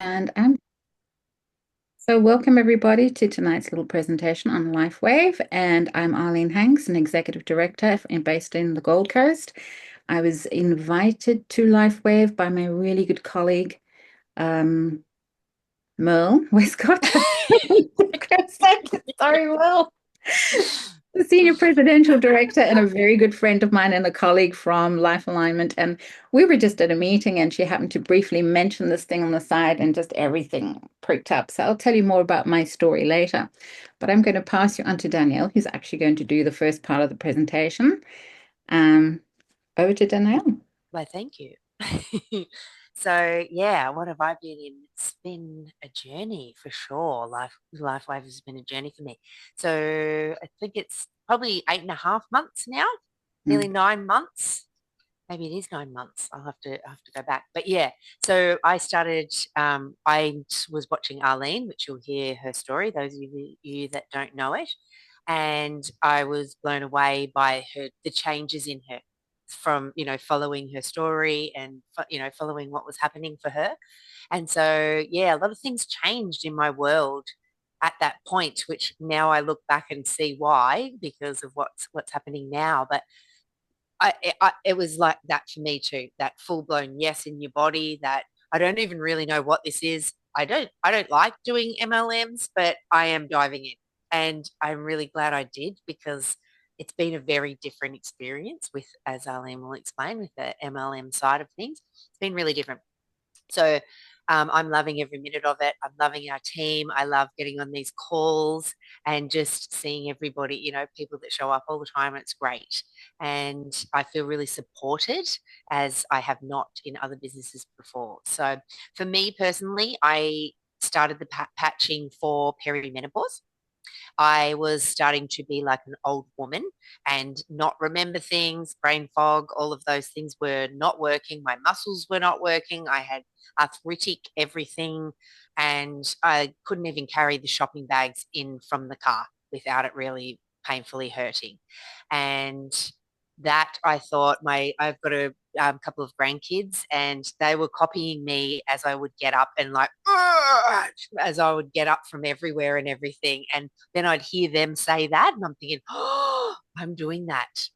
And welcome everybody to tonight's little presentation on LifeWave. And I'm Arlene Hanks, an executive director based in the Gold Coast. I was invited to LifeWave by my really good colleague, um, Merle Westcott. Sorry, Merle. The senior presidential director and a very good friend of mine and a colleague from Life Alignment. And we were just at a meeting and she happened to briefly mention this thing on the side and just everything pricked up. So I'll tell you more about my story later. But I'm going to pass you on to Danielle, who's actually going to do the first part of the presentation. Um, Over to Danielle. Well, thank you. So yeah, what have I been in? It's been a journey for sure. LifeWave has been a journey for me. So I think it's probably 8.5 months now, nearly Mm. 9 months. Maybe it is 9 months. I'll have to go back. But yeah, so I started. I was watching Arlene, which you'll hear her story. Those of you that don't know it, and I was blown away by the changes in her from following her story and following what was happening for her. And so yeah, a lot of things changed in my world at that point, which now I look back and see why, because of what's happening now. But it was like that for me too, that full blown yes in your body, that I don't even really know what this is. I don't like doing MLMs, but I am diving in. And I'm really glad I did, because it's been a very different experience with, as Arlene will explain, with the MLM side of things. It's been really different. So I'm loving every minute of it. I'm loving our team. I love getting on these calls and just seeing everybody, people that show up all the time. And it's great. And I feel really supported, as I have not in other businesses before. So for me personally, I started the patching for perimenopause. I was starting to be like an old woman and not remember things, brain fog, all of those things were not working. My muscles were not working. I had arthritic everything, and I couldn't even carry the shopping bags in from the car without it really painfully hurting. And that, I thought, I've got a couple of grandkids, and they were copying me as I would get up and like, "Ugh," as I would get up from everywhere and everything. And then I'd hear them say that, and I'm thinking, oh, I'm doing that.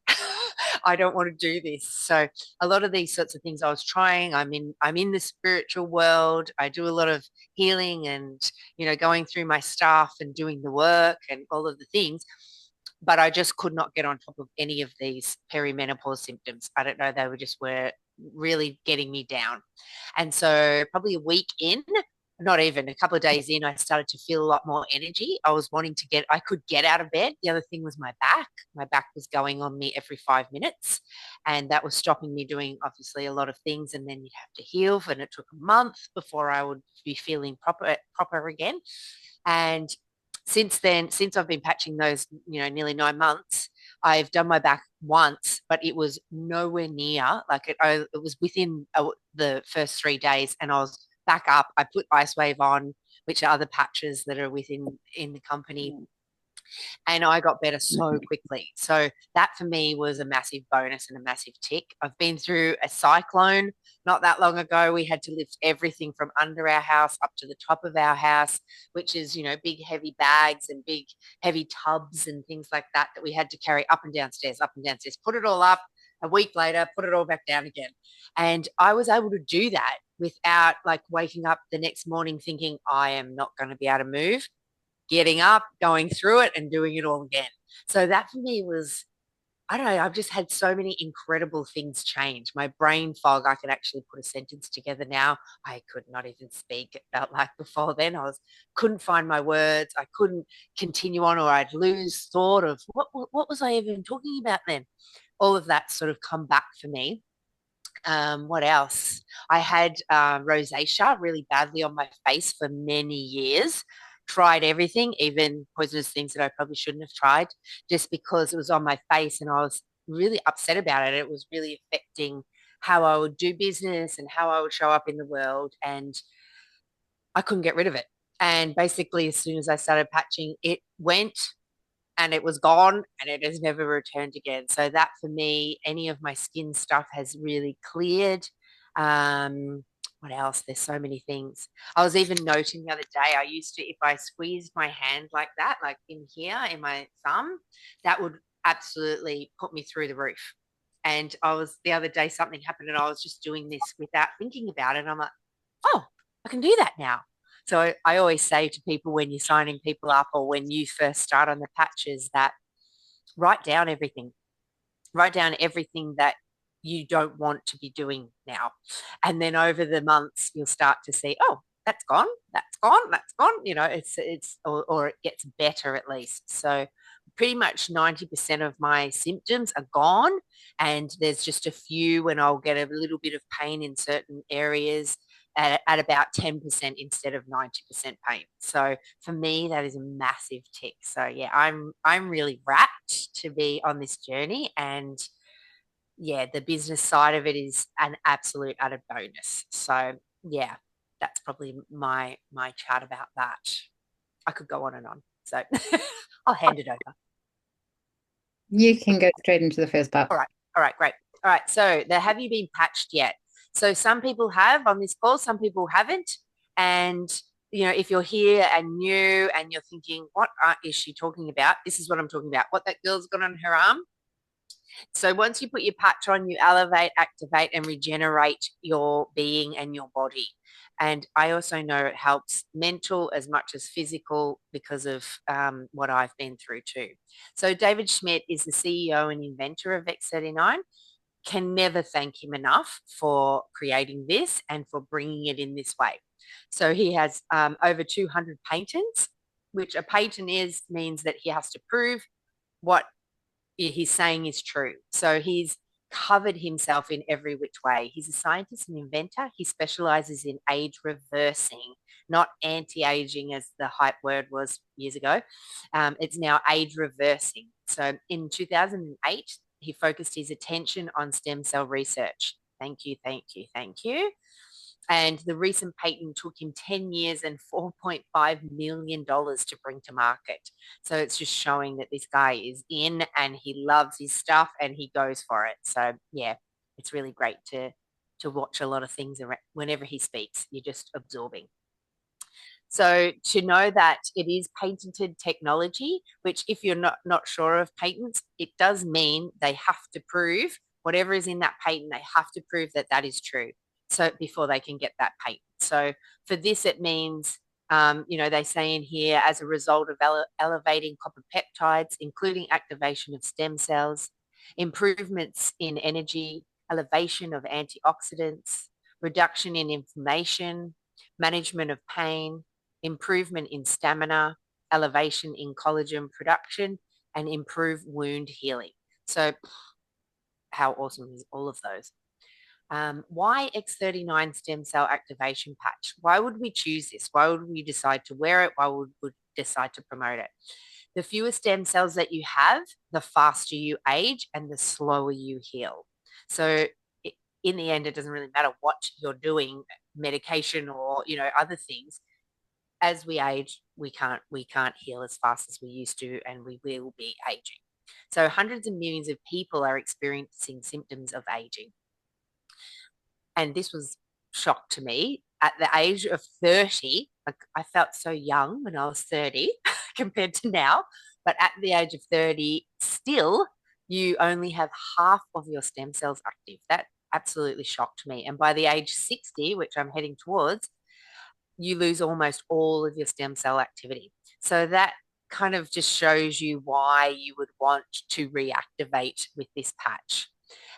I don't want to do this. So a lot of these sorts of things I was trying. I'm in the spiritual world. I do a lot of healing and going through my stuff and doing the work and all of the things. But I just could not get on top of any of these perimenopause symptoms. I don't know, they were really getting me down. And so probably a week in, not even a couple of days in, I started to feel a lot more energy. I could get out of bed. The other thing was my back. My back was going on me every 5 minutes, and that was stopping me doing obviously a lot of things. And then you'd have to heal, and it took a month before I would be feeling proper again. And since then, since I've been patching those, nearly 9 months, I've done my back once, but it was nowhere near like it was within the first 3 days, and I was back up. I put LifeWave on, which are other patches that are within in the company, and I got better so quickly. So that for me was a massive bonus and a massive tick. I've been through a cyclone not that long ago. We had to lift everything from under our house up to the top of our house, which is, big heavy bags and big heavy tubs and things like that we had to carry up and downstairs, put it all up. A week later, put it all back down again. And I was able to do that without like waking up the next morning thinking, I am not going to be able to move, getting up, going through it, and doing it all again. So that for me was, I don't know, I've just had so many incredible things change. My brain fog, I can actually put a sentence together now. I could not even speak. It felt like before then couldn't find my words. I couldn't continue on, or I'd lose thought of what was I even talking about then? All of that sort of come back for me. What else? I had rosacea really badly on my face for many years. Tried everything, even poisonous things that I probably shouldn't have tried, just because it was on my face and I was really upset about it. It was really affecting how I would do business and how I would show up in the world. And I couldn't get rid of it. And basically, as soon as I started patching, it went and it was gone and it has never returned again. So that for me, any of my skin stuff has really cleared. Um, what else? There's so many things. I was even noting the other day, I used to, if I squeezed my hand like that, like in here in my thumb, that would absolutely put me through the roof. And I was the other day, something happened and I was just doing this without thinking about it. And I'm like, oh, I can do that now. So I always say to people when you're signing people up or when you first start on the patches that write down everything, write down everything that you don't want to be doing now. And then over the months, you'll start to see, oh, that's gone, that's gone, that's gone. Or it gets better at least. So pretty much 90% of my symptoms are gone. And there's just a few when I'll get a little bit of pain in certain areas at about 10% instead of 90% pain. So for me, that is a massive tick. So yeah, I'm really rapt to be on this journey, and yeah, the business side of it is an absolute added bonus. So yeah, that's probably my chat about that. I could go on and on. So I'll hand it over. You can go straight into the first part. All right. All right, great. All right. So the have you been patched yet? So some people have on this call, some people haven't. And if you're here and new and you're thinking, what is she talking about? This is what I'm talking about. What that girl's got on her arm. So once you put your patch on, you elevate, activate, and regenerate your being and your body. And I also know it helps mental as much as physical because of what I've been through too. So David Schmidt is the CEO and inventor of X39. Can never thank him enough for creating this and for bringing it in this way. So he has over 200 patents, which a patent means that he has to prove what he's saying is true. So he's covered himself in every which way. He's a scientist and inventor. He specializes in age reversing, not anti-aging as the hype word was years ago. It's now age reversing. So in 2008, he focused his attention on stem cell research. Thank you, thank you, thank you. And the recent patent took him 10 years and $4.5 million to bring to market. So it's just showing that this guy is in and he loves his stuff and he goes for it. So yeah, it's really great to watch a lot of things whenever he speaks. You're just absorbing. So to know that it is patented technology, which if you're not sure of patents, it does mean they have to prove whatever is in that patent, they have to prove that that is true. So before they can get that patent. So for this, it means, they say in here, as a result of elevating copper peptides, including activation of stem cells, improvements in energy, elevation of antioxidants, reduction in inflammation, management of pain, improvement in stamina, elevation in collagen production, and improve wound healing. So how awesome is all of those? Why X39 stem cell activation patch? Why would we choose this? Why would we decide to wear it? Why would we decide to promote it? The fewer stem cells that you have, the faster you age and the slower you heal. So in the end, it doesn't really matter what you're doing, medication or other things. As we age, we can't heal as fast as we used to, and we will be aging. So hundreds of millions of people are experiencing symptoms of aging. And this was shock to me. At the age of 30, I felt so young when I was 30 compared to now. But at the age of 30, still, you only have half of your stem cells active. That absolutely shocked me. And by the age 60, which I'm heading towards, you lose almost all of your stem cell activity. So that kind of just shows you why you would want to reactivate with this patch.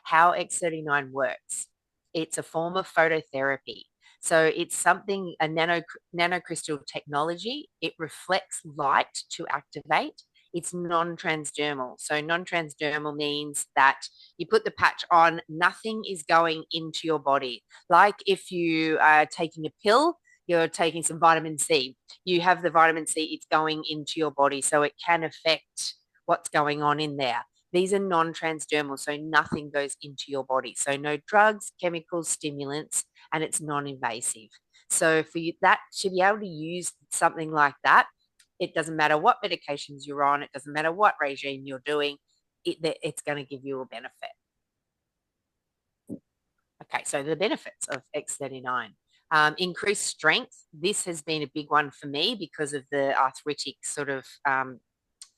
How X39 works. It's a form of phototherapy. So it's something, a nanocrystal technology. It reflects light to activate. It's non-transdermal. So non-transdermal means that you put the patch on, nothing is going into your body. Like if you are taking a pill, you're taking some vitamin C. You have the vitamin C, it's going into your body, so it can affect what's going on in there. These are non-transdermal, so nothing goes into your body. So no drugs, chemicals, stimulants, and it's non-invasive. So for you, that to be able to use something like that, it doesn't matter what medications you're on, it doesn't matter what regime you're doing, it's going to give you a benefit. Okay, so the benefits of X39. Increased strength. This has been a big one for me because of the arthritic sort of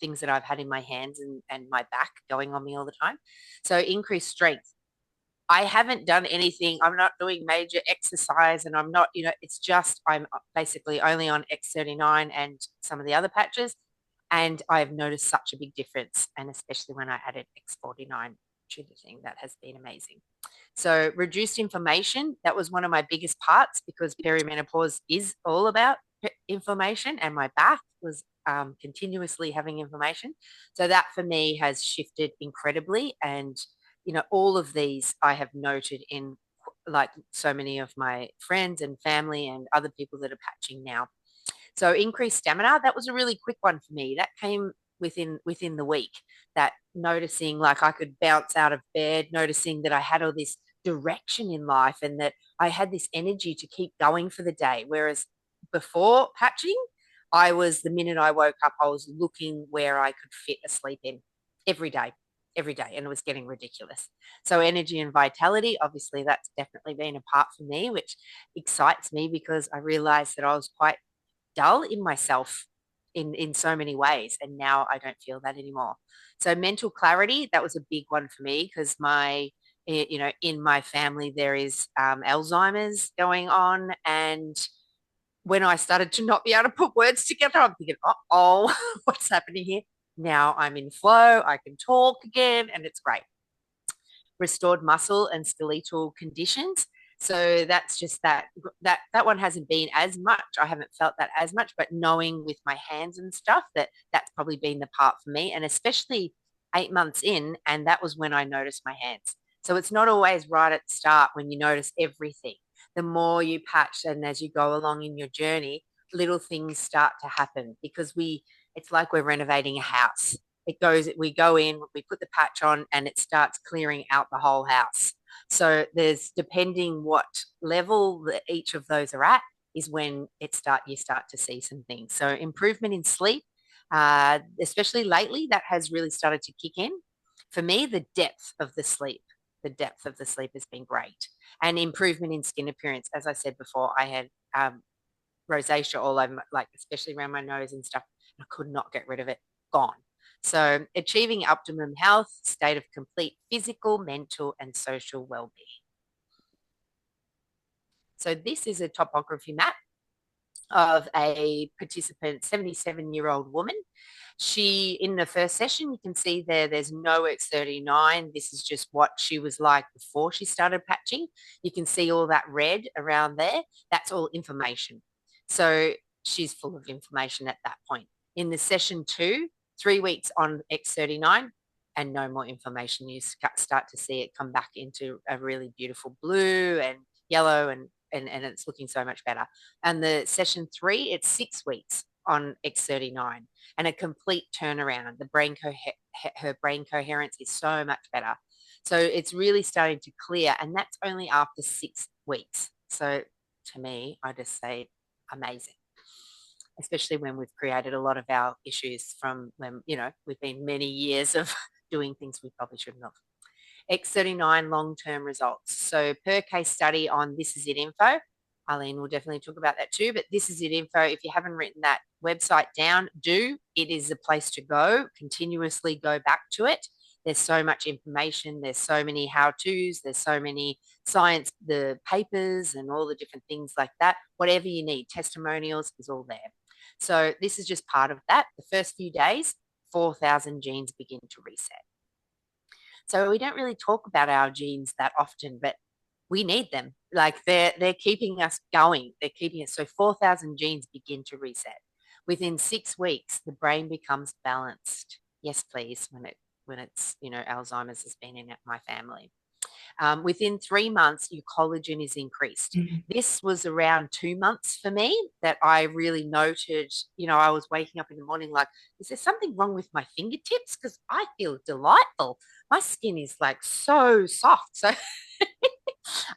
things that I've had in my hands and my back going on me all the time. So increased strength. I haven't done anything. I'm not doing major exercise and I'm not, it's just I'm basically only on X39 and some of the other patches. And I've noticed such a big difference. And especially when I added X49 to the thing, that has been amazing. So reduced inflammation, that was one of my biggest parts because perimenopause is all about inflammation and my back was continuously having inflammation. So that for me has shifted incredibly. And, all of these I have noted in like so many of my friends and family and other people that are patching now. So increased stamina, that was a really quick one for me. That came within the week. That noticing like I could bounce out of bed, noticing that I had all this direction in life and that I had this energy to keep going for the day. Whereas before patching, I was the minute I woke up, I was looking where I could fit a sleep in every day, and it was getting ridiculous. So energy and vitality, obviously, that's definitely been a part for me, which excites me because I realized that I was quite dull in myself in so many ways, and now I don't feel that anymore. So mental clarity, that was a big one for me because in my family there is Alzheimer's going on, and when I started to not be able to put words together, I'm thinking, oh, what's happening here? Now I'm in flow, I can talk again, and it's great. Restored muscle and skeletal conditions. So that's just that one hasn't been as much. I haven't felt that as much, but knowing with my hands and stuff that's probably been the part for me, and especially 8 months in, and that was when I noticed my hands. So it's not always right at the start when you notice everything. The more you patch and as you go along in your journey, little things start to happen because it's like we're renovating a house. We go in, we put the patch on and it starts clearing out the whole house. So there's depending what level that each of those are at is when you start to see some things. So improvement in sleep, especially lately, that has really started to kick in. For me, the depth of the sleep has been great. And improvement in skin appearance. As I said before, I had rosacea all over, like especially around my nose and stuff. I could not get rid of it. Gone. So achieving optimum health, state of complete physical, mental, and social well-being. So this is a topography map of a participant, 77-year-old woman. In the first session, you can see there's no X39. This is just what she was like before she started patching. You can see all that red around there. That's all information. So she's full of information at that point. In the session 2, 3 weeks on X39 and no more information. You start to see it come back into a really beautiful blue and yellow and it's looking so much better. And the session 3, it's 6 weeks on X39 and a complete turnaround. Her brain coherence is so much better. So it's really starting to clear and that's only after 6 weeks. So to me, I just say amazing, especially when we've created a lot of our issues from when, we've been many years of doing things we probably shouldn't have. X39 long-term results. So per case study on This Is It info, Arlene will definitely talk about that too, but This Is It info, if you haven't written that website down, it is a place to go, continuously go back to it. There's so much information, there's so many how-tos, there's so many science, the papers and all the different things like that. Whatever you need, testimonials is all there. So this is just part of that. The first few days, 4,000 genes begin to reset. So we don't really talk about our genes that often, but we need them. Like they're keeping us going. They're keeping us. So 4,000 genes begin to reset. Within 6 weeks, the brain becomes balanced. Yes, please. When it's Alzheimer's has been in my family. Within 3 months, your collagen is increased. This was around 2 months for me that I really noted, I was waking up in the morning like, is there something wrong with my fingertips? Because I feel delightful. My skin is like so soft. So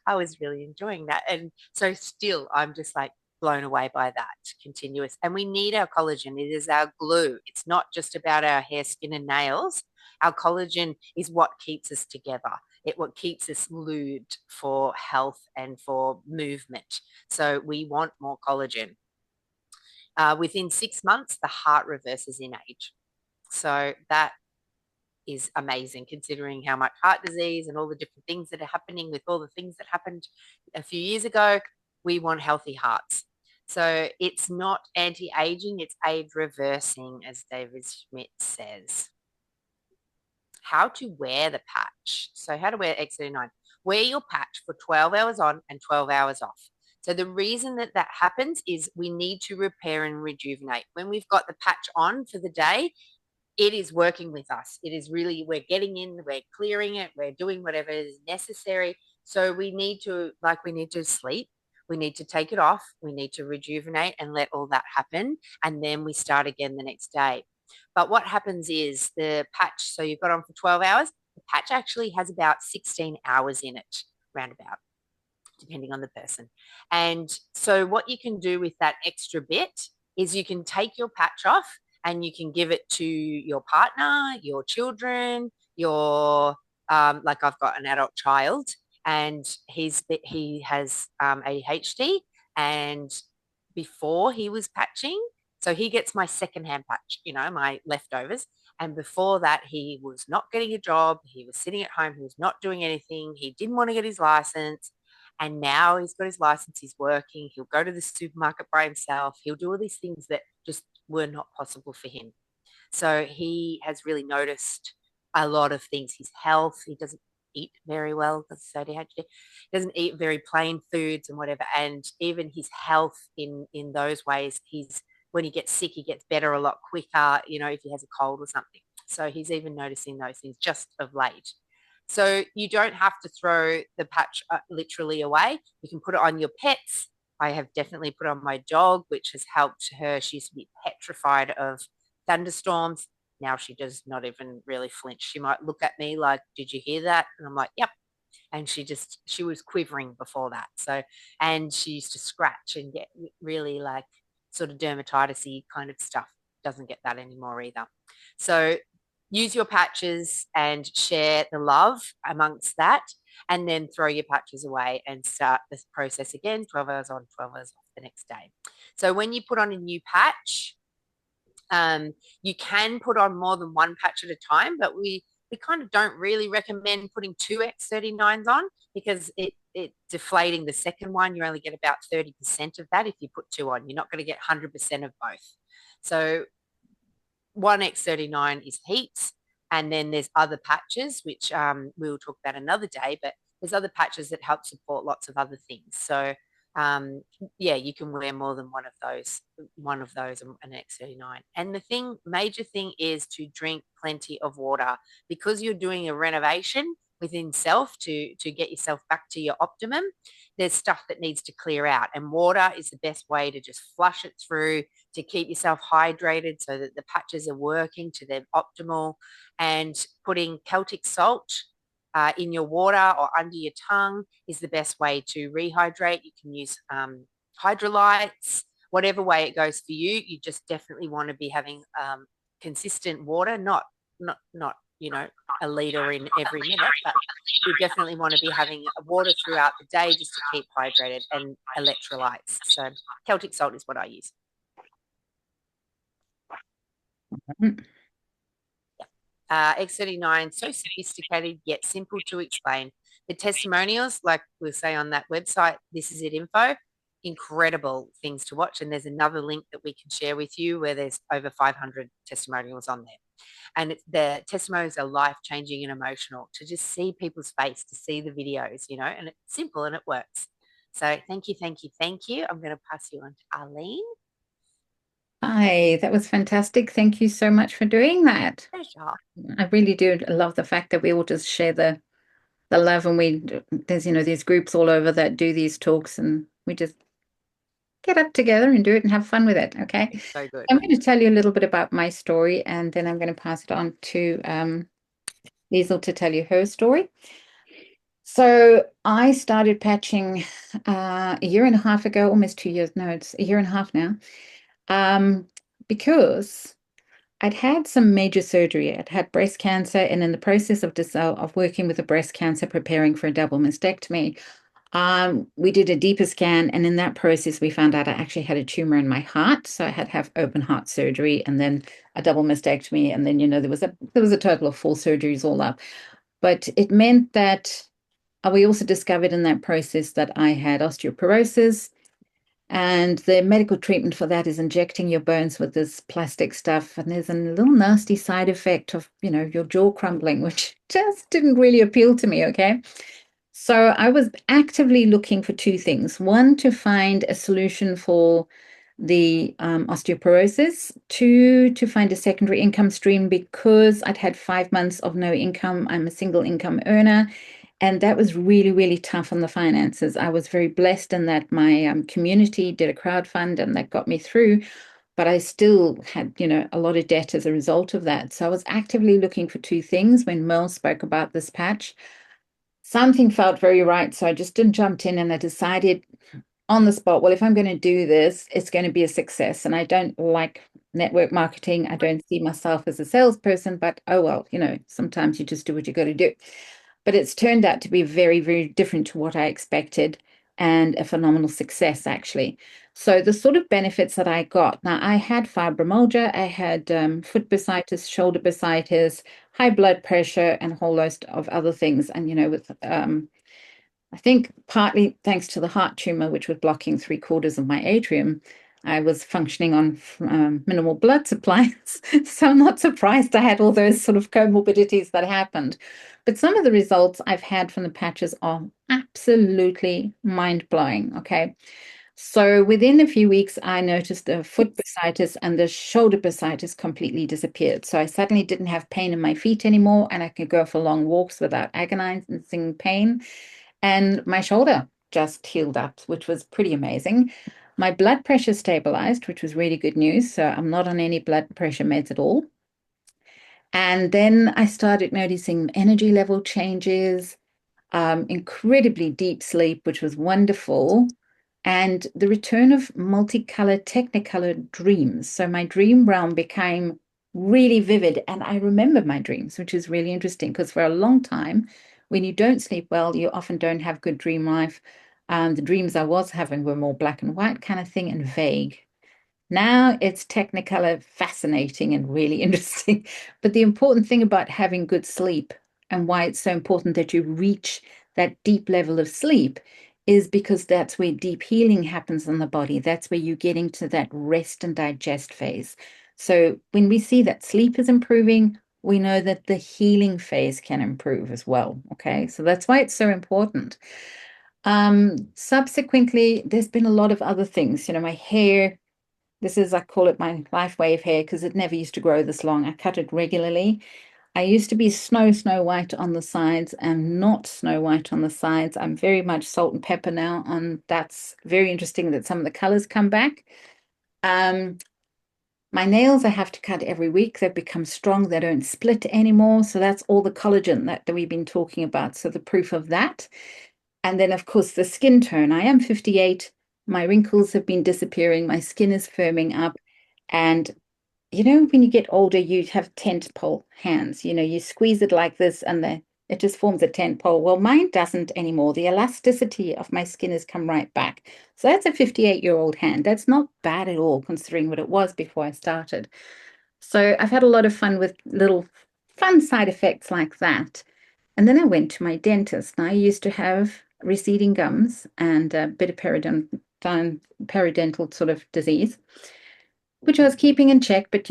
I was really enjoying that. And so still, I'm just like blown away by that continuous. And we need our collagen. It is our glue. It's not just about our hair, skin, and nails. Our collagen is what keeps us together. It what keeps us lubed for health and for movement. So we want more collagen. Within 6 months, the heart reverses in age. So that is amazing considering how much heart disease and all the different things that are happening with all the things that happened a few years ago. We want healthy hearts. So it's not anti-aging, it's age reversing, as David Schmidt says. How to wear the patch. So how to wear X39. Wear your patch for 12 hours on and 12 hours off. So the reason that that happens is we need to repair and rejuvenate. When we've got the patch on for the day, it is working with us. It is really, we're getting in, we're clearing it, we're doing whatever is necessary. So we need to, like, we need to sleep, we need to take it off, we need to rejuvenate and let all that happen. And then we start again the next day. But what happens is the patch, so you've got on for 12 hours, the patch actually has about 16 hours in it, roundabout, depending on the person. And so what you can do with that extra bit is you can take your patch off and you can give it to your partner, your children, your like I've got an adult child and he has ADHD, and before he was patching, so he gets my secondhand patch, my leftovers. And before that, he was not getting a job. He was sitting at home. He was not doing anything. He didn't want to get his license. And now he's got his license, he's working, he'll go to the supermarket by himself, he'll do all these things that just were not possible for him. So he has really noticed a lot of things. His health, he doesn't eat very well because he's ADHD, he doesn't eat very plain foods and whatever. And even his health in those ways, he's when he gets sick, he gets better a lot quicker, if he has a cold or something. So he's even noticing those things just of late. So you don't have to throw the patch literally away. You can put it on your pets. I have definitely put on my dog, which has helped her. She used to be petrified of thunderstorms. Now she does not even really flinch. She might look at me like, "Did you hear that?" And I'm like, "Yep." And she was quivering before that. So, and she used to scratch and get really like sort of dermatitis-y kind of stuff. Doesn't get that anymore either. So use your patches and share the love amongst that, and then throw your patches away and start this process again, 12 hours on, 12 hours off the next day. So when you put on a new patch, you can put on more than one patch at a time, but we kind of don't really recommend putting two X39s on because it deflating the second one. You only get about 30% of that if you put two on. You're not going to get 100% of both. So one X39 is heaps, and then there's other patches, which we will talk about another day, but there's other patches that help support lots of other things. So yeah, you can wear more than one of those, an X39. And the major thing is to drink plenty of water because you're doing a renovation within self to get yourself back to your optimum. There's stuff that needs to clear out, and water is the best way to just flush it through to keep yourself hydrated so that the patches are working to their optimal. And putting Celtic salt in your water or under your tongue is the best way to rehydrate. You can use hydrolytes, whatever way it goes for you. You just definitely want to be having consistent water, not a liter in every minute, but you definitely want to be having water throughout the day just to keep hydrated, and electrolytes. So Celtic salt is what I use. X39, so sophisticated yet simple to explain. The testimonials, like we'll say on that website, This Is It info, incredible things to watch. And there's another link that we can share with you where there's over 500 testimonials on there. And the testimonials are life-changing and emotional, to just see people's face, to see the videos, and it's simple and it works. So thank you, thank you, thank you. I'm going to pass you on to Arlene. Hi, that was fantastic. Thank you so much for doing that. Pleasure. I really do love the fact that we all just share the love, and there's groups all over that do these talks, and we just get up together and do it and have fun with it. Okay. It's so good. I'm going to tell you a little bit about my story, and then I'm going to pass it on to Liesl to tell you her story. So I started patching a year and a half ago, almost 2 years. No, it's a year and a half now. Because I'd had some major surgery. I'd had breast cancer, and in the process of of working with the breast cancer, preparing for a double mastectomy, we did a deeper scan, and in that process, we found out I actually had a tumor in my heart. So I had to have open heart surgery, and then a double mastectomy, and then there was a total of four surgeries all up. But it meant that we also discovered in that process that I had osteoporosis. And the medical treatment for that is injecting your bones with this plastic stuff. And there's a little nasty side effect of, your jaw crumbling, which just didn't really appeal to me. Okay. So I was actively looking for two things. One, to find a solution for the osteoporosis. Two, to find a secondary income stream because I'd had 5 months of no income. I'm a single income earner. And that was really, really tough on the finances. I was very blessed in that my community did a crowdfund and that got me through, but I still had, a lot of debt as a result of that. So I was actively looking for two things when Merle spoke about this patch. Something felt very right. So I just didn't jump in and I decided on the spot, well, if I'm going to do this, it's going to be a success. And I don't like network marketing. I don't see myself as a salesperson, but oh well, sometimes you just do what you got to do. But it's turned out to be very, very different to what I expected and a phenomenal success, actually. So the sort of benefits that I got, now I had fibromyalgia, I had foot bursitis, shoulder bursitis, high blood pressure, and a whole host of other things. And, with I think partly thanks to the heart tumor, which was blocking three-quarters of my atrium, I was functioning on minimal blood supply. So I'm not surprised I had all those sort of comorbidities that happened. But some of the results I've had from the patches are absolutely mind-blowing. Okay. So within a few weeks, I noticed the foot bursitis and the shoulder bursitis completely disappeared. So I suddenly didn't have pain in my feet anymore, and I could go for long walks without agonizing pain. And my shoulder just healed up, which was pretty amazing. My blood pressure stabilized, which was really good news. So I'm not on any blood pressure meds at all. And then I started noticing energy level changes, incredibly deep sleep, which was wonderful, and the return of multicolored, technicolored dreams. So my dream realm became really vivid, and I remember my dreams, which is really interesting because for a long time, when you don't sleep well, you often don't have good dream life. The dreams I was having were more black and white kind of thing and vague. Now it's technicolor, fascinating and really interesting. But the important thing about having good sleep and why it's so important that you reach that deep level of sleep is because that's where deep healing happens in the body. That's where you get into that rest and digest phase. So when we see that sleep is improving, we know that the healing phase can improve as well. Okay. So that's why it's so important. Subsequently, there's been a lot of other things. My hair, I call it my LifeWave hair because it never used to grow this long. I cut it regularly. I used to be snow white on the sides and not snow white on the sides. I'm very much salt and pepper now, and that's very interesting that some of the colors come back. Um, my nails I have to cut every week. They've become strong. They don't split anymore. So that's all the collagen that we've been talking about. So the proof of that. And then, of course, the skin tone. I am 58. My wrinkles have been disappearing. My skin is firming up. And when you get older, you have tent pole hands. You squeeze it like this and it just forms a tent pole. Well, mine doesn't anymore. The elasticity of my skin has come right back. So that's a 58-year-old hand. That's not bad at all, considering what it was before I started. So I've had a lot of fun with little fun side effects like that. And then I went to my dentist. And I used to have receding gums and a bit of periodontal sort of disease, which I was keeping in check, but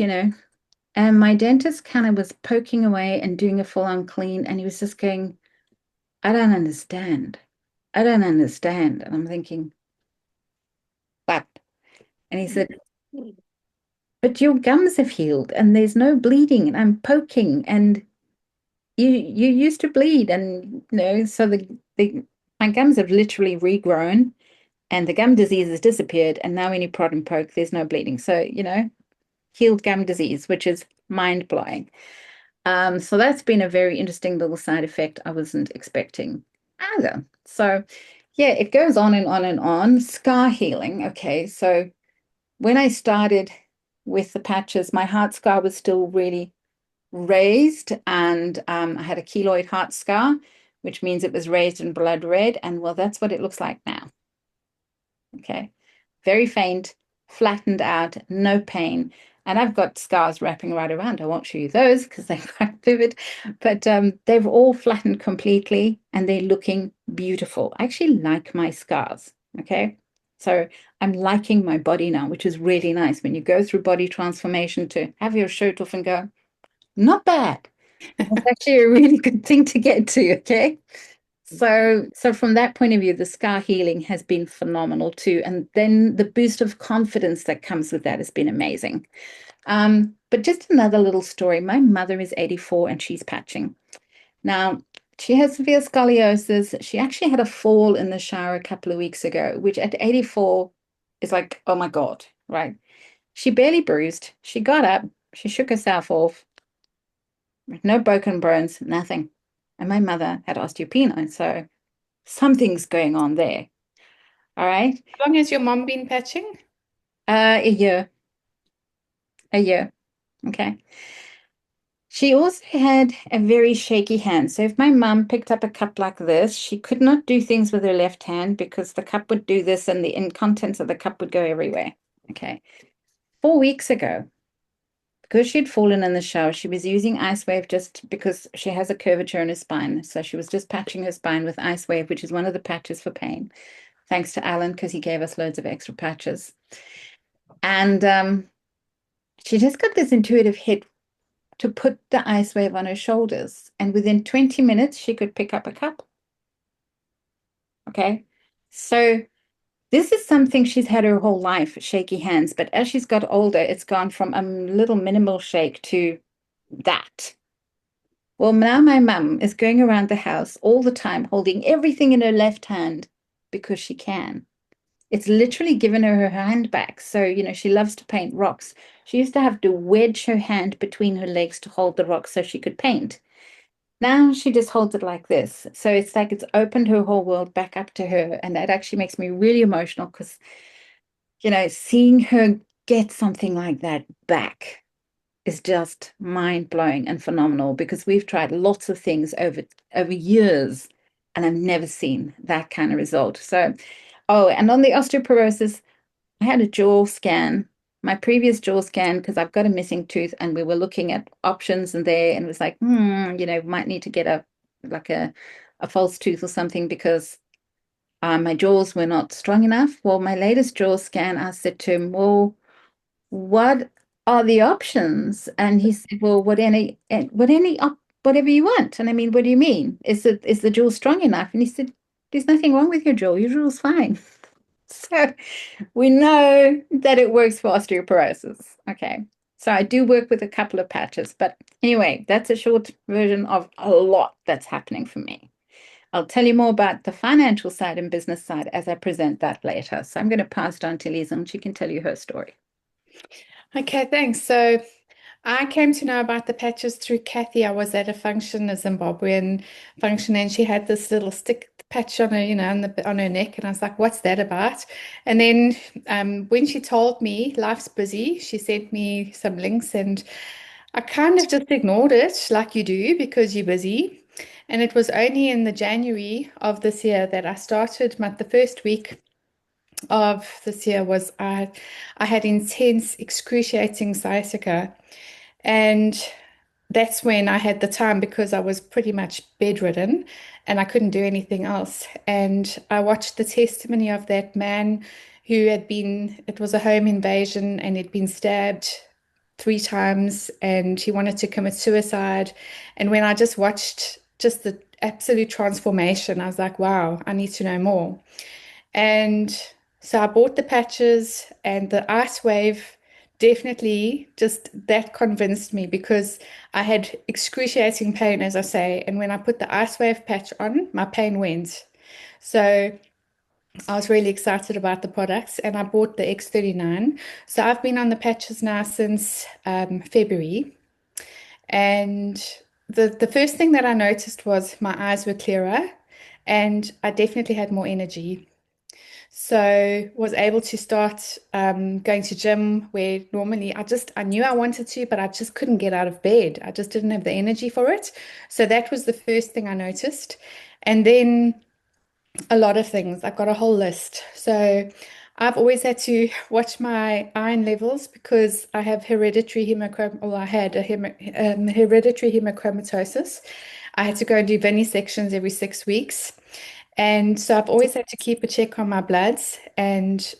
and my dentist kind of was poking away and doing a full on clean, and he was just going, I don't understand. I don't understand. And I'm thinking, what? And he said, but your gums have healed and there's no bleeding, and I'm poking, and you used to bleed, and so the my gums have literally regrown and the gum disease has disappeared, and now when you prod and poke, there's no bleeding. So, healed gum disease, which is mind blowing. So that's been a very interesting little side effect I wasn't expecting either. So yeah, it goes on and on and on. Scar healing. Okay, so when I started with the patches. My heart scar was still really raised, and I had a keloid heart scar, which means it was raised in blood red. And well, that's what it looks like now. Okay. Very faint, flattened out, no pain. And I've got scars wrapping right around. I won't show you those because they're quite vivid, but they've all flattened completely and they're looking beautiful. I actually like my scars. Okay. So I'm liking my body now, which is really nice when you go through body transformation to have your shirt off and go, not bad. That's actually a really good thing to get to. Okay. So from that point of view, the scar healing has been phenomenal too. And then the boost of confidence that comes with that has been amazing. But just another little story. My mother is 84 and she's patching. Now, she has severe scoliosis. She actually had a fall in the shower a couple of weeks ago, which at 84 is like, oh my God, right? She barely bruised. She got up, she shook herself off, no broken bones, nothing. And my mother had osteopenia. So something's going on there. All right. How long has your mom been patching? A year, a year. Okay. She also had a very shaky hand. So if my mum picked up a cup like this, she could not do things with her left hand because the cup would do this and the contents of the cup would go everywhere. Okay. 4 weeks ago, because she'd fallen in the shower, she was using LifeWave just because she has a curvature in her spine. So she was just patching her spine with LifeWave, which is one of the patches for pain. Thanks to Alan, because he gave us loads of extra patches. And she just got this intuitive hit to put the LifeWave on her shoulders. And within 20 minutes, she could pick up a cup. Okay. So this is something she's had her whole life, shaky hands. But as she's got older, it's gone from a little minimal shake to that. Well, now my mum is going around the house all the time, holding everything in her left hand because she can. It's literally given her hand back. So, she loves to paint rocks. She used to have to wedge her hand between her legs to hold the rock so she could paint. Now she just holds it like this. So it's like it's opened her whole world back up to her. And that actually makes me really emotional because, seeing her get something like that back is just mind-blowing and phenomenal because we've tried lots of things over years and I've never seen that kind of result. So, oh, and on the osteoporosis, I had a jaw scan, my previous jaw scan, because I've got a missing tooth, and we were looking at options and there, and it was like, might need to get a false tooth or something because my jaws were not strong enough. Well, my latest jaw scan, I said to him, well, what are the options? And he said, well, whatever you want. And I mean, what do you mean? Is the jaw strong enough? And he said, there's nothing wrong with your jaw. Your jaw's fine. So we know that it works for osteoporosis. Okay. So I do work with a couple of patches, but anyway, that's a short version of a lot that's happening for me. I'll tell you more about the financial side and business side as I present that later. So I'm going to pass it on to Lisa and she can tell you her story. Okay, thanks. So I came to know about the patches through Kathy. I was at a function, a Zimbabwean function, and she had this little stick patch on her, on her neck, and I was like, "What's that about?" And then when she told me life's busy, she sent me some links, and I kind of just ignored it, like you do, because you're busy. And it was only in the January of this year that I started the first week of this year was I had intense, excruciating sciatica. And that's when I had the time because I was pretty much bedridden and I couldn't do anything else. And I watched the testimony of that man who it was a home invasion and he'd been stabbed 3 times and he wanted to commit suicide. And when I just watched just the absolute transformation, I was like, wow, I need to know more. And so I bought the patches and the ice wave definitely just that convinced me because I had excruciating pain, as I say. And when I put the ice wave patch on, my pain went. So I was really excited about the products and I bought the X39. So I've been on the patches now since February. And the first thing that I noticed was my eyes were clearer and I definitely had more energy. So was able to start going to gym where normally I knew I wanted to, but I just couldn't get out of bed. I just didn't have the energy for it. So that was the first thing I noticed. And then a lot of things. I've got a whole list. So I've always had to watch my iron levels because I have hereditary hemochromatosis, or I had a hereditary hemochromatosis. I had to go and do vivisections every 6 weeks. And so I've always had to keep a check on my bloods. And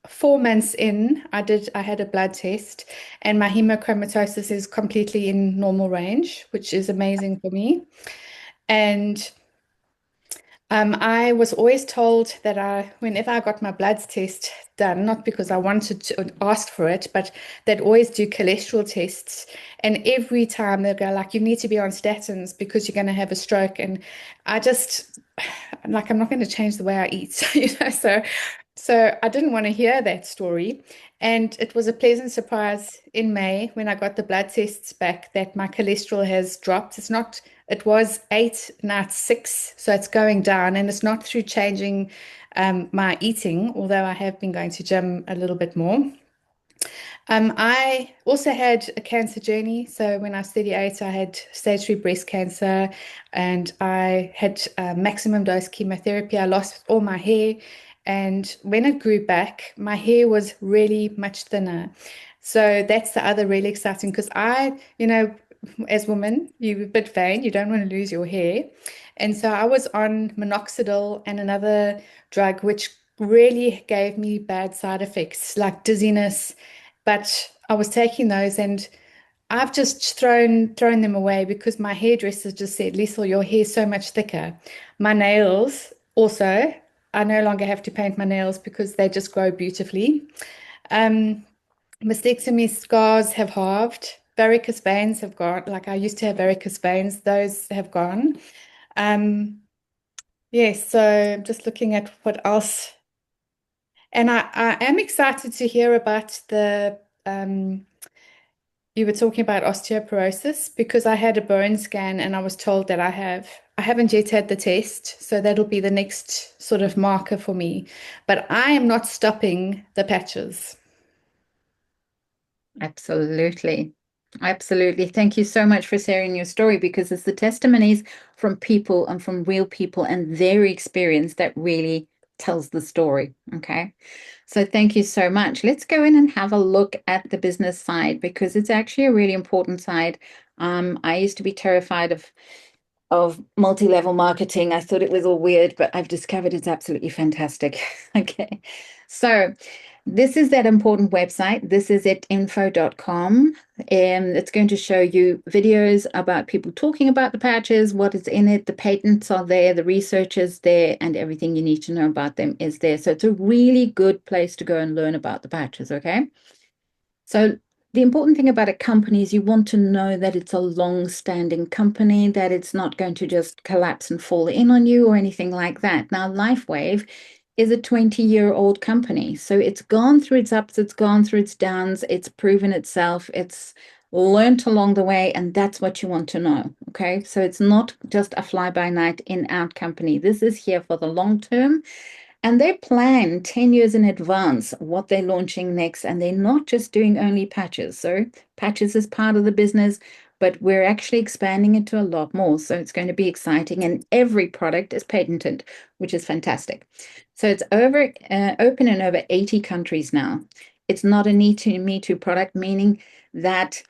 4 months in, I had a blood test, and my hemochromatosis is completely in normal range, which is amazing for me. And I was always told that whenever I got my bloods test done, not because I wanted to or asked for it, but they'd always do cholesterol tests. And every time they'd go like, you need to be on statins because you're going to have a stroke. And I just, like, I'm not going to change the way I eat, so I didn't want to hear that story. And it was a pleasant surprise in May when I got the blood tests back that my cholesterol has dropped. It was 8, now it's 6, so it's going down. And it's not through changing my eating, although I have been going to gym a little bit more. I also had a cancer journey. So when I was 38, I had stage 3 breast cancer and I had maximum dose chemotherapy. I lost all my hair. And when it grew back, my hair was really much thinner. So that's the other really exciting because as women, you're a bit vain, you don't want to lose your hair. And so I was on minoxidil and another drug, which really gave me bad side effects like dizziness. But I was taking those and I've just thrown them away because my hairdresser just said, Liesl, your hair's so much thicker. My nails also, I no longer have to paint my nails because they just grow beautifully. Um, Mastectomy scars have halved. Varicose veins have gone. Like I used to have varicose veins, those have gone. Um, yes, so I'm just looking at what else. And I am excited to hear about you were talking about osteoporosis because I had a bone scan and I was told that I haven't yet had the test, so that'll be the next sort of marker for me. But I am not stopping the patches. Absolutely. Absolutely. Thank you so much for sharing your story because it's the testimonies from people and from real people and their experience that really tells the story. Okay. So thank you so much. Let's go in and have a look at the business side because it's actually a really important side. I used to be terrified of multi-level marketing. I thought it was all weird, but I've discovered it's absolutely fantastic. Okay. So this is that important website. This is itinfo.com. And it's going to show you videos about people talking about the patches, what is in it, the patents are there, the research is there, and everything you need to know about them is there. So it's a really good place to go and learn about the patches, okay? So the important thing about a company is you want to know that it's a long-standing company, that it's not going to just collapse and fall in on you or anything like that. Now, LifeWave is a 20-year-old company. So it's gone through its ups, it's gone through its downs, it's proven itself, it's learned along the way, and that's what you want to know. Okay. So it's not just a fly-by-night in-out company. This is here for the long term. And they plan 10 years in advance what they're launching next. And they're not just doing only patches. So patches is part of the business, but we're actually expanding it to a lot more. So it's going to be exciting. And every product is patented, which is fantastic. So it's open in over 80 countries now. It's not a Me Too product, meaning that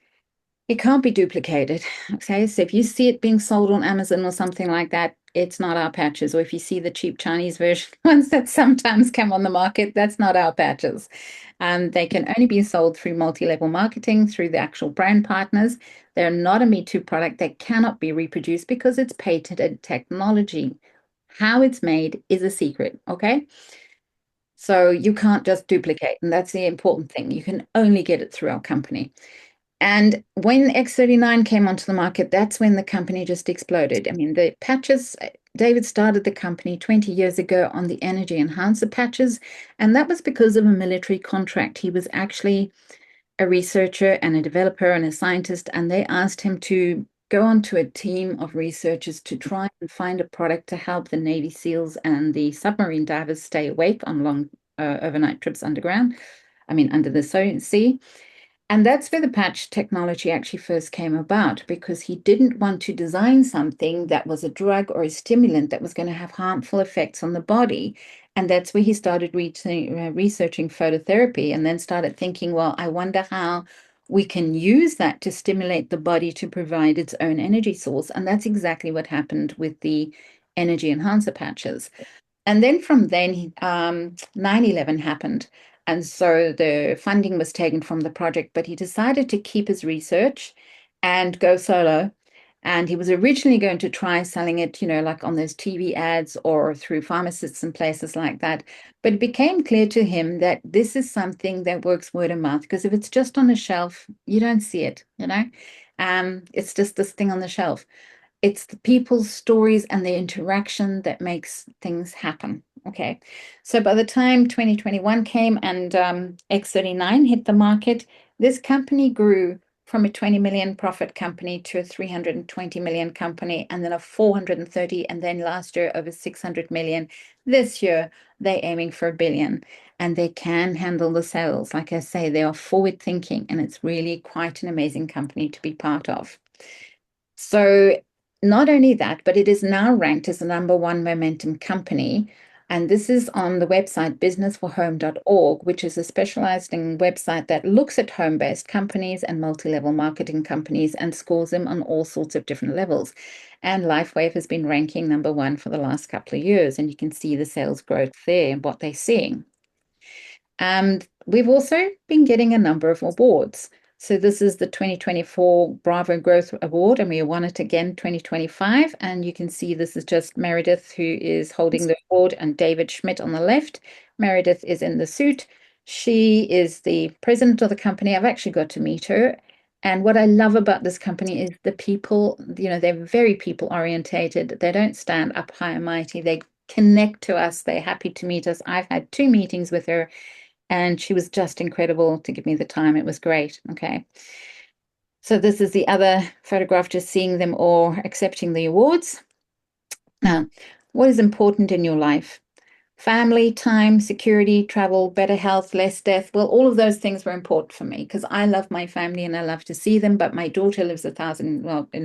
it can't be duplicated. Okay, so if you see it being sold on Amazon or something like that, it's not our patches. Or if you see the cheap Chinese version ones that sometimes come on the market, that's not our patches. They can only be sold through multi-level marketing, through the actual brand partners. They're not a Me Too product. They cannot be reproduced because it's patented technology. How it's made is a secret, okay? So you can't just duplicate, and that's the important thing. You can only get it through our company. And when X39 came onto the market, that's when the company just exploded. I mean, the patches, David started the company 20 years ago on the energy enhancer patches, and that was because of a military contract. He was actually a researcher and a developer and a scientist, and they asked him to go onto a team of researchers to try and find a product to help the Navy SEALs and the submarine divers stay awake on long overnight trips underground. I mean, under the sea. And that's where the patch technology actually first came about because he didn't want to design something that was a drug or a stimulant that was going to have harmful effects on the body. And that's where he started researching phototherapy and then started thinking, well, I wonder how we can use that to stimulate the body to provide its own energy source. And that's exactly what happened with the energy enhancer patches. And then from then, 9/11 happened. And so the funding was taken from the project, but he decided to keep his research and go solo. And he was originally going to try selling it, like on those TV ads or through pharmacists and places like that. But it became clear to him that this is something that works word of mouth, because if it's just on a shelf, you don't see it. It's just this thing on the shelf. It's the people's stories and the interaction that makes things happen. Okay. So by the time 2021 came and X39 hit the market, this company grew from a 20 million profit company to a 320 million company, and then a 430, and then last year over 600 million. This year, they're aiming for a billion, and they can handle the sales. Like I say, they are forward thinking, and it's really quite an amazing company to be part of. So not only that, but it is now ranked as the number one momentum company. And this is on the website businessforhome.org, which is a specialized website that looks at home-based companies and multi-level marketing companies and scores them on all sorts of different levels. And LifeWave has been ranking number one for the last couple of years. And you can see the sales growth there and what they're seeing. And we've also been getting a number of awards. So this is the 2024 Bravo Growth Award, and we won it again 2025. And you can see this is just Meredith who is holding the award, and David Schmidt on the left. Meredith is in the suit. She is the president of the company. I've actually got to meet her. And what I love about this company is the people, they're very people orientated. They don't stand up high and mighty. They connect to us. They're happy to meet us. I've had 2 meetings with her, and she was just incredible to give me the time. It was great. Okay. So this is the other photograph, just seeing them all accepting the awards. Now, what is important in your life? Family, time, security, travel, better health, less death. Well, all of those things were important for me because I love my family and I love to see them. But my daughter lives in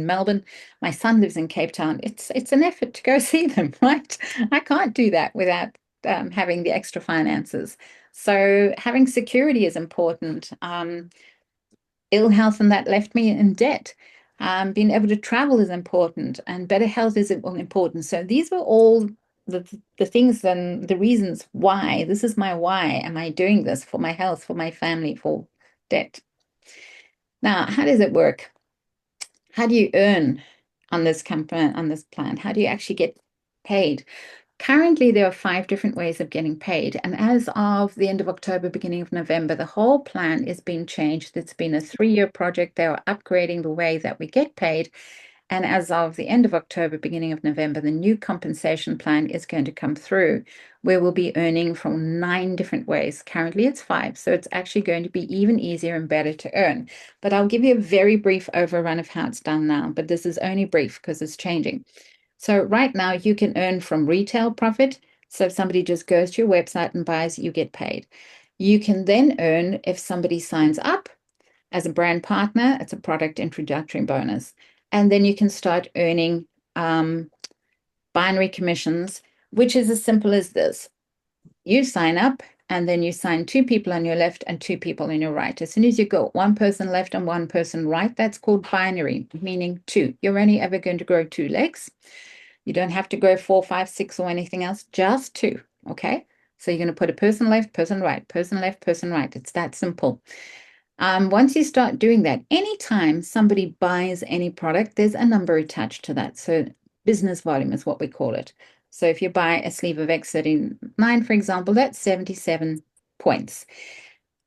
Melbourne. My son lives in Cape Town. It's an effort to go see them, right? I can't do that without having the extra finances. So having security is important. Ill health and that left me in debt. Being able to travel is important, and better health is important. So these were all the things and the reasons why. This is my why. Am I doing this for my health, for my family, for debt? Now, how does it work? How do you earn on this company, on this plan? How do you actually get paid? Currently, there are 5 different ways of getting paid. And as of the end of October, beginning of November, the whole plan is being changed. It's been a 3-year project. They are upgrading the way that we get paid. And as of the end of October, beginning of November, the new compensation plan is going to come through, where we'll be earning from 9 different ways. Currently, it's 5. So it's actually going to be even easier and better to earn. But I'll give you a very brief overrun of how it's done now. But this is only brief because it's changing. So right now you can earn from retail profit. So if somebody just goes to your website and buys, you get paid. You can then earn if somebody signs up as a brand partner. It's a product introductory bonus. And then you can start earning binary commissions, which is as simple as this. You sign up, and then you sign 2 people on your left and 2 people on your right. As soon as you go 1 person left and 1 person right, that's called binary, meaning 2. You're only ever going to grow 2 legs. You don't have to grow 4, 5, 6 or anything else, just 2. Okay. So you're going to put a person left, person right, person left, person right. It's that simple. Once you start doing that, anytime somebody buys any product, there's a number attached to that. So business volume is what we call it. So if you buy a sleeve of X39, for example, that's 77 points.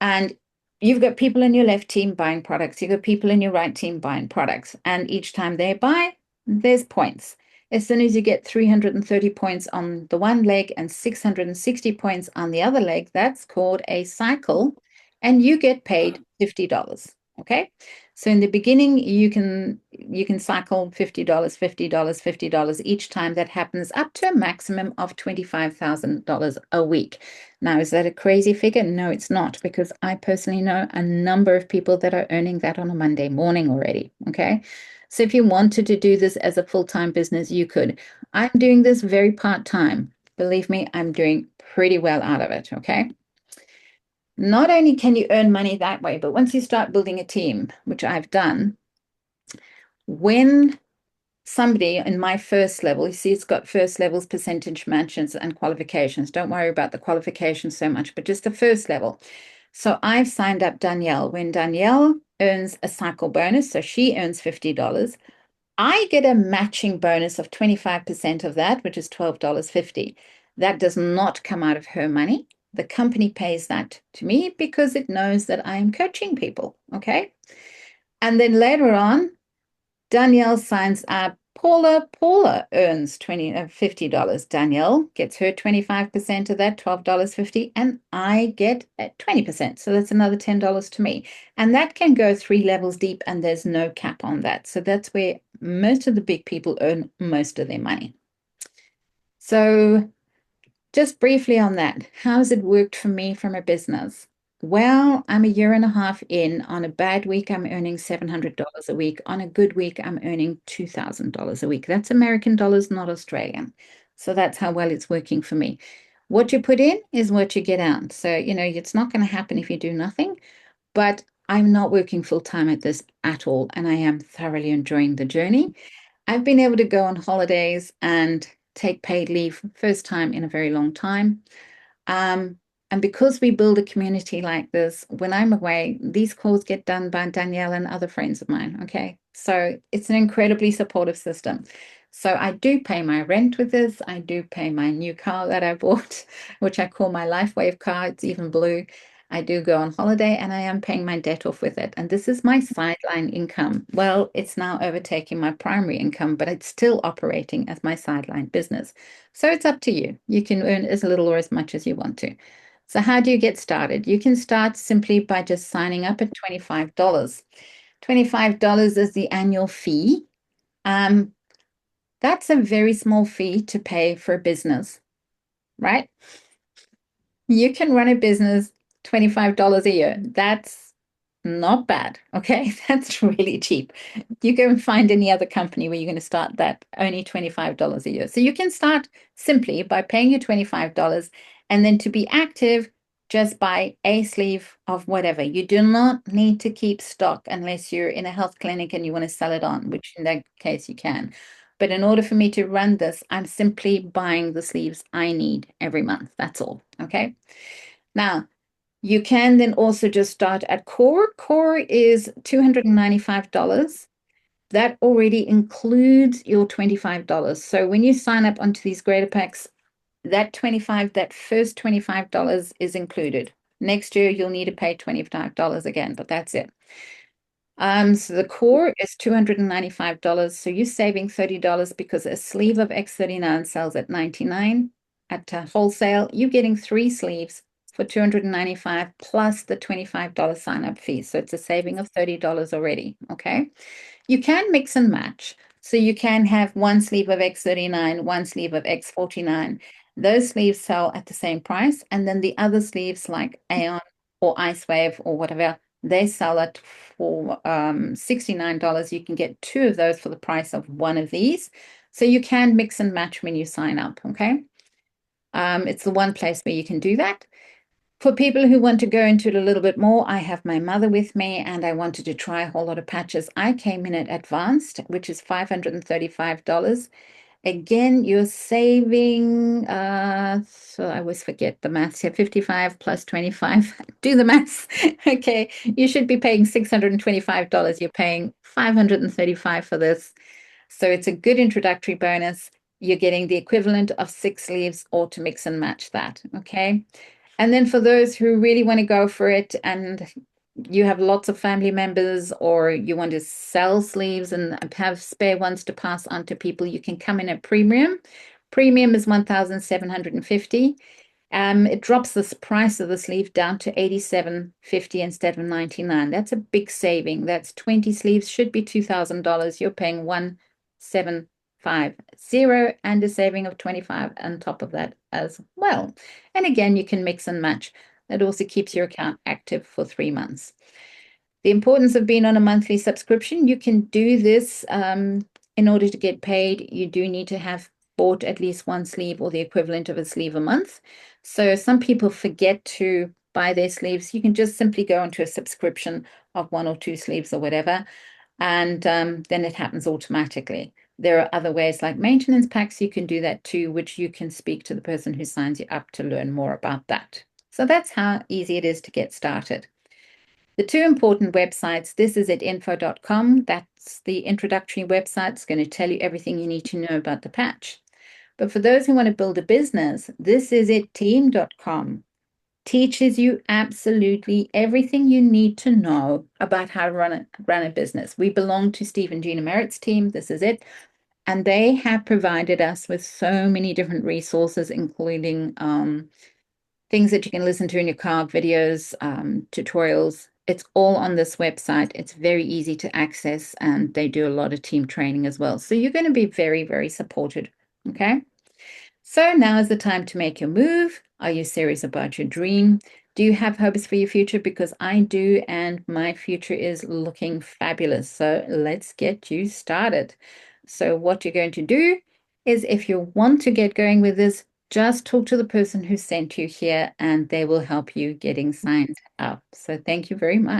And you've got people in your left team buying products. You've got people in your right team buying products. And each time they buy, there's points. As soon as you get 330 points on the one leg and 660 points on the other leg, that's called a cycle, and you get paid $50. Okay. So in the beginning, you can cycle $50, $50, $50 each time. That happens up to a maximum of $25,000 a week. Now, is that a crazy figure? No, it's not, because I personally know a number of people that are earning that on a Monday morning already. Okay. So if you wanted to do this as a full-time business, you could. I'm doing this very part-time. Believe me, I'm doing pretty well out of it. Okay. Not only can you earn money that way, but once you start building a team, which I've done, when somebody in my first level, you see, it's got first levels, percentage matches, and qualifications. Don't worry about the qualifications so much, but just the first level. So I've signed up Danielle. When Danielle earns a cycle bonus, so she earns $50, I get a matching bonus of 25% of that, which is $12.50. That does not come out of her money. The company pays that to me because it knows that I am coaching people. Okay. And then later on, Danielle signs up. Paula earns $50. Danielle gets her 25% of that, $12.50, and I get 20%. So that's another $10 to me. And that can go 3 levels deep, and there's no cap on that. So that's where most of the big people earn most of their money. So just briefly on that, how's it worked for me from a business? Well, I'm a year and a half in. On a bad week, I'm earning $700 a week. On a good week, I'm earning $2,000 a week. That's American dollars, not Australian. So that's how well it's working for me. What you put in is what you get out. So, it's not going to happen if you do nothing, but I'm not working full time at this at all. And I am thoroughly enjoying the journey. I've been able to go on holidays and take paid leave first time in a very long time. Um, and because we build a community like this, when I'm away, these calls get done by Danielle and other friends of mine. Okay. So it's an incredibly supportive system. So I do pay my rent with this. I do pay my new car that I bought, which I call my LifeWave car. It's even blue. I do go on holiday and I am paying my debt off with it. And this is my sideline income. Well, it's now overtaking my primary income, but it's still operating as my sideline business. So it's up to you. You can earn as little or as much as you want to. So how do you get started? You can start simply by just signing up at $25. $25 is the annual fee. Um, that's a very small fee to pay for a business, right? You can run a business $25 a year. That's not bad. Okay. That's really cheap. You go and find any other company where you're going to start that only $25 a year. So you can start simply by paying your $25 and then to be active, just buy a sleeve of whatever. You do not need to keep stock unless you're in a health clinic and you want to sell it on, which in that case you can. But in order for me to run this, I'm simply buying the sleeves I need every month. That's all. Okay. Now, you can then also just start at core. Core is $295. That already includes your $25. So when you sign up onto these greater packs, that first $25 is included. Next year, you'll need to pay $25 again, but that's it. So the core is $295. So you're saving $30 because a sleeve of X39 sells at $99 at wholesale. You're getting 3 sleeves for $295 plus the $25 sign-up fee. So it's a saving of $30 already. Okay. You can mix and match. So you can have one sleeve of X39, one sleeve of X49. Those sleeves sell at the same price. And then the other sleeves like Aeon or IceWave or whatever, they sell it for $69. You can get 2 of those for the price of one of these. So you can mix and match when you sign up. Okay. It's the one place where you can do that. For people who want to go into it a little bit more, I have my mother with me and I wanted to try a whole lot of patches. I came in at advanced, which is $535. Again, you're saving, so I always forget the maths here, 55 plus 25. Do the maths. Okay, you should be paying $625. You're paying $535 for this. So it's a good introductory bonus. You're getting the equivalent of 6 sleeves or to mix and match that. Okay. And then for those who really want to go for it and you have lots of family members or you want to sell sleeves and have spare ones to pass on to people, you can come in at premium. Premium is $1,750. It drops the price of the sleeve down to 87.50 instead of 99. That's a big saving. That's 20 sleeves, should be $2,000. You're paying 1,750 and a saving of 25 on top of that as well. And again, you can mix and match. That also keeps your account active for 3 months. The importance of being on a monthly subscription, you can do this in order to get paid. You do need to have bought at least one sleeve or the equivalent of a sleeve a month. So some people forget to buy their sleeves. You can just simply go onto a subscription of 1 or 2 sleeves or whatever, and then it happens automatically. There are other ways like maintenance packs. You can do that too, which you can speak to the person who signs you up to learn more about that. So that's how easy it is to get started. The 2 important websites, this is at info.com. That's the introductory website. It's going to tell you everything you need to know about the patch. But for those who want to build a business, this is at team.com. Teaches you absolutely everything you need to know about how to run a business. We belong to Steve and Gina Merritt's team. This is it. And they have provided us with so many different resources, including things that you can listen to in your car, videos, tutorials. It's all on this website. It's very easy to access, and they do a lot of team training as well. So you're going to be very, very supported. Okay. So now is the time to make your move. Are you serious about your dream? Do you have hopes for your future? Because I do, and my future is looking fabulous. So let's get you started. So what you're going to do is, if you want to get going with this, just talk to the person who sent you here and they will help you getting signed up. So thank you very much.